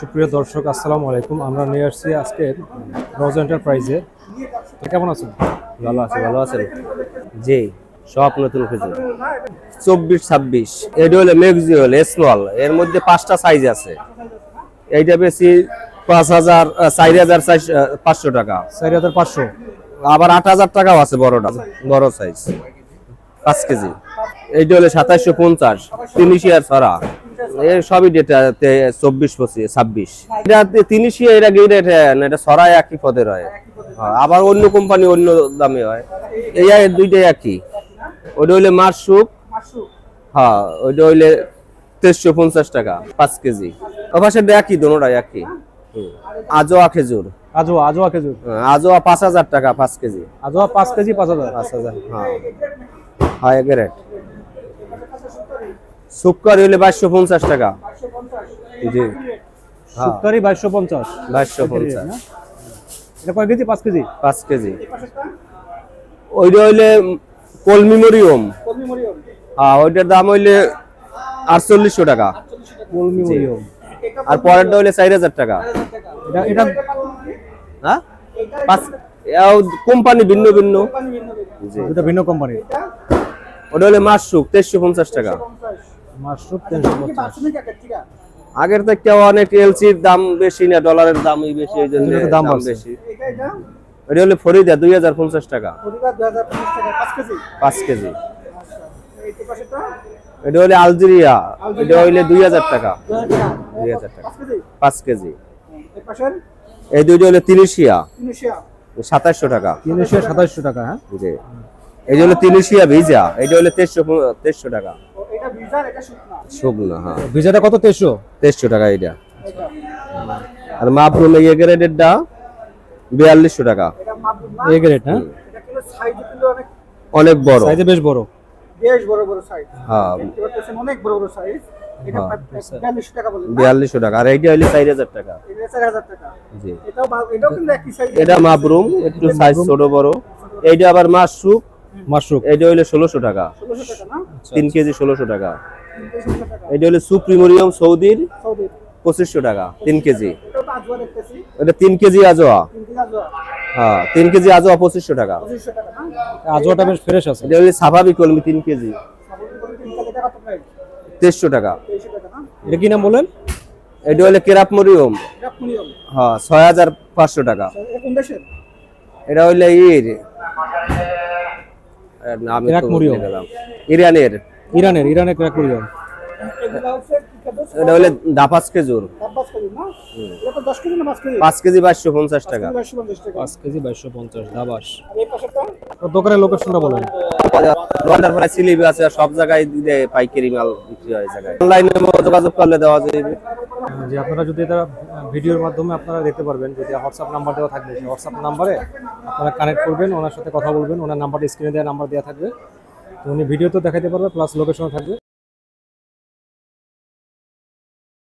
সুপ্রিয় দর্শক আসসালামু আলাইকুম। আমরা নিয়ে আসছি আজকে রোজ এন্টারপ্রাইজে। কেমন আছেন? ভালো আছেন। জি, সব নতুন খেজুর 24-26। এটা হলো ম্যাক্সিওল স্মল, এর মধ্যে 5টা সাইজ আছে। এইটা বেশি 5000 4500 টাকা, 4500। আবার 8000 টাকাও আছে বড়টা, বড় সাইজ 5 কেজি। এইটা হলো 2750 তিনিশিয়ার ছড়া। এর সবই ডেটা 24-25-26। এটা তিনিশিয়া, এটা কি রেট? এটা ছড়ায় একই পদের হয়। আবার অন্য কোম্পানি অন্য দামে হয়। এই দুইটাই একই। ওটা হইলে মাশরুক, হ্যাঁ ওইটা হইলে 2350 টাকা 5 কেজি। ওপাশে একই, দোনোটাই একই। আজোয়া খেজুর, আজোয়া খেজুর। আজোয়া 5000 টাকা 5 কেজি। আজোয়া 5 কেজি 5000। 5000, হ্যাঁ হ্যাঁ এক রেট। সুক্কার হইলে 2250 টাকা। জি, সুক্কারি 2250। 2250। এটা কয় কেজি? 5 কেজি। 5 কেজি। ওইটা হইলে কলমি মরিয়ম, হ্যাঁ ওইটার দাম হইলে 4800 টাকা। কলমি মরিয়ম। আর পরেরটা হইলে 4000 টাকা। এটা হ্যাঁ, কোম্পানি ভিন্ন ভিন্ন। এটা ভিন্ন কোম্পানি। ওটা হলে মাশরুক 2350 টাকা। মাশরুক 350। আগের থেকে অনেক এলসির দাম বেশি না, ডলারের দামই বেশি, এই জন্য দাম বেশি। এটা হলে ফরিদা 2050 টাকা 5 কেজি। এটা হলে আলজেরিয়া, এটা হইলে 2000 টাকা 2000 টাকা 5 কেজি। এই দুইটা হলে তিনিশিয়া 2700 টাকা। 2700 টাকা। হ্যাঁ, জি। এই হলো তিনিশিয়া ভিজা, এটা হলে 2300 টাকা। শুকনো, হ্যাঁ। ভিজাটা কত? 2300 টাকা এটা। আর মাপরুম এই গ্রেডেরটা 4200 টাকা। A grade. হ্যাঁ, অনেক বড় সাইজে বেশ বড়। সাইজ। হ্যাঁ, অনেক বড় বড় সাইজ। এটা 4200 টাকা বলেন। 4200 টাকা। আর এইটা হইলে 4000 টাকা। এটা 4000 টাকা। জি, এটাও কিন্তু একই সাইজ। এটা মাপরুম, একটু সাইজ ছোট বড়। এইটা আবার মাশরুক, মাশরুক। এইটা হইলে 1600 টাকা। 1600 টাকা না? 3 কেজি 1600 টাকা। 1600 টাকা। এইটা হলে সুপ্রিমোরিয়াম সৌদির সৌদি। 2500 টাকা 3 কেজি। এটাও তো আজওয়া দেখতেছি। এটা 3 কেজি আজোয়া, 3 কেজি আজওয়া। হ্যাঁ 3 কেজি আজোয়া 2500 টাকা। 2500 টাকা না? আজোয়াটা বেশ ফ্রেশ আছে। এটা হলে স্বাভাবিক কলমি 3 কেজি সাপোর্ট করে 3 কেজি টাকা কত প্রাইস? 2300 টাকা। 2300 টাকা না? এটা কি নাম বলেন? এটা হলে কেরাপ মরিয়ম, এটা প্রিমিয়াম। হ্যাঁ 6500 টাকা। এটা কোন দেশের? এটা হইলে নাম কেরাপ মরিয়ম। ইরানের। ইরানের ক্র্যাক মরিয়ম। এগুলা হচ্ছে কি খাদ্য? এটা হলে দাপাস খেজুর, 5 কেজি না? এটা তো 10 কেজি না 5 কেজি? 5 কেজি 2250 টাকা। 250 টাকা। 5 কেজি 2250 দাবাস। আর এই পাশেরটা? দোকানের লোকেশনটা বলেন। রোডের পরে স্লিপ আছে, সব জায়গায় দিলে পাইকারি মাল বিক্রি হয় জায়গায়। অনলাইনে যোগাযোগ করলে দেওয়া যাবে। যে আপনারা যদি এটা ভিডিওর মাধ্যমে আপনারা দেখতে পারবেন, যদি হোয়াটসঅ্যাপ নাম্বার দেওয়া থাকবে সেই হোয়াটসঅ্যাপ নাম্বারে আপনারা কানেক্ট করবেন, ওনার সাথে কথা বলবেন। ওনার নাম্বারটা স্ক্রিনে দেওয়া নাম্বার দেওয়া থাকবে, তো উনি ভিডিও তো দেখাতে পারবে, প্লাস লোকেশনও থাকবে।